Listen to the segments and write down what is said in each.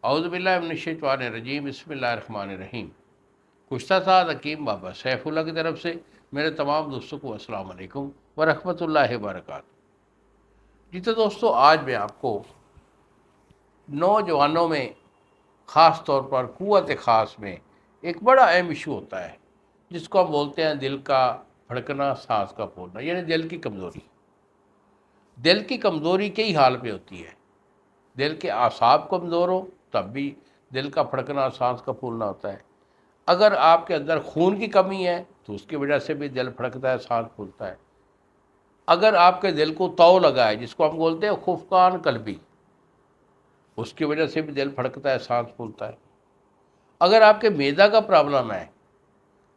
اعوذ باللہ من الشیطان الرجیم، بسم اللہ الرحمن الرحیم۔ گزشتہ سال حکیم بابا سیف اللہ کی طرف سے میرے تمام دوستوں کو السلام علیکم ورحمۃ اللہ وبرکاتہ۔ جی تو دوستو، آج میں آپ کو نوجوانوں میں خاص طور پر قوت خاص میں ایک بڑا اہم ایشو ہوتا ہے، جس کو ہم بولتے ہیں دل کا دھڑکنا، سانس کا پھولنا، یعنی دل کی کمزوری۔ دل کی کمزوری کئی حال پہ ہوتی ہے۔ دل کے اعصاب کمزور ہو تب بھی دل کا پھڑکنا، سانس کا پھولنا ہوتا ہے۔ اگر آپ کے اندر خون کی کمی ہے تو اس کی وجہ سے بھی دل پھڑکتا ہے، سانس پھولتا ہے۔ اگر آپ کے دل کو تو لگا ہے، جس کو ہم بولتے ہیں خفقان قلبی، اس کی وجہ سے بھی دل پھڑکتا ہے، سانس پھولتا ہے۔ اگر آپ کے معدہ کا پرابلم ہے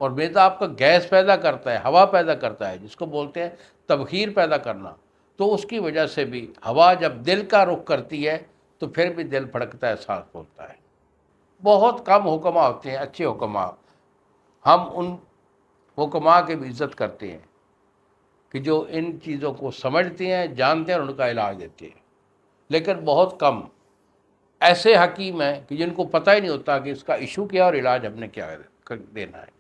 اور معدہ آپ کا گیس پیدا کرتا ہے، ہوا پیدا کرتا ہے، جس کو بولتے ہیں تبخیر پیدا کرنا، تو اس کی وجہ سے بھی ہوا جب دل کا رخ کرتی ہے تو پھر بھی دل پھڑکتا ہے، سانس پھولتا ہے۔ بہت کم حکماء ہوتے ہیں، اچھے حکماء، ہم ان حکماء کی بھی عزت کرتے ہیں کہ جو ان چیزوں کو سمجھتے ہیں، جانتے ہیں اور ان کا علاج دیتے ہیں۔ لیکن بہت کم ایسے حکیم ہیں کہ جن کو پتہ ہی نہیں ہوتا کہ اس کا ایشو کیا اور علاج ہم نے کیا دینا ہے۔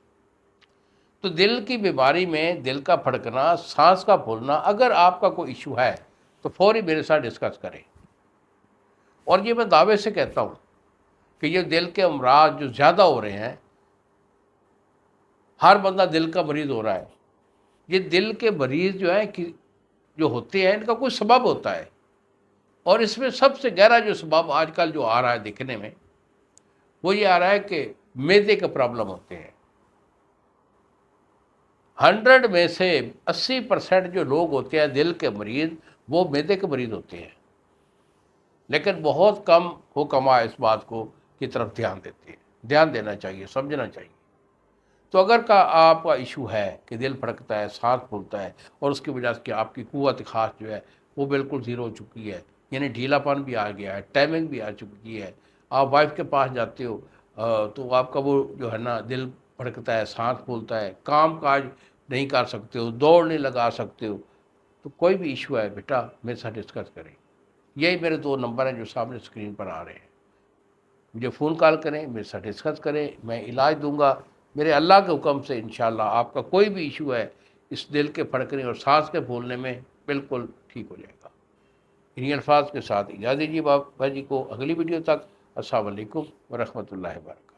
تو دل کی بیماری میں دل کا پھڑکنا، سانس کا پھولنا، اگر آپ کا کوئی ایشو ہے تو فوری میرے ساتھ ڈسکس کریں۔ اور یہ میں دعوے سے کہتا ہوں کہ یہ دل کے امراض جو زیادہ ہو رہے ہیں، ہر بندہ دل کا مریض ہو رہا ہے۔ یہ دل کے مریض جو ہیں کہ جو ہوتے ہیں، ان کا کوئی سبب ہوتا ہے، اور اس میں سب سے گہرا جو سبب آج کل جو آ رہا ہے دکھنے میں، وہ یہ آ رہا ہے کہ معدے کے پرابلم ہوتے ہیں۔ 100 میں سے 80% جو لوگ ہوتے ہیں دل کے مریض، وہ معدے کے مریض ہوتے ہیں۔ لیکن بہت کم حکماء اس بات کو کی طرف دھیان دیتے ہیں۔ دھیان دینا چاہیے، سمجھنا چاہیے۔ تو اگر آپ کا ایشو ہے کہ دل پھڑکتا ہے، سانس پھولتا ہے، اور اس کی وجہ سے کہ آپ کی قوت خاص جو ہے وہ بالکل زیرو ہو چکی ہے، یعنی ڈھیلا پن بھی آ گیا ہے، ٹائمنگ بھی آ چکی ہے، آپ وائف کے پاس جاتے ہو تو آپ کا وہ جو ہے نا دل پھڑکتا ہے، سانس پھولتا ہے، کام کاج نہیں کر سکتے ہو، دوڑ نہیں لگا سکتے ہو، تو کوئی بھی ایشو ہے بیٹا میرے ساتھ ڈسکس کریں۔ یہی میرے 2 نمبر ہیں جو سامنے اسکرین پر آ رہے ہیں۔ مجھے فون کال کریں، میرے ساتھ ڈسکس کریں، میں علاج دوں گا میرے اللہ کے حکم سے۔ انشاءاللہ آپ کا کوئی بھی ایشو ہے اس دل کے پھڑکنے اور سانس کے پھولنے میں، بالکل ٹھیک ہو جائے گا۔ انہی الفاظ کے ساتھ اجازت دیجیے بابا جی کو، اگلی ویڈیو تک۔ السلام علیکم ورحمۃ اللہ وبرکاتہ۔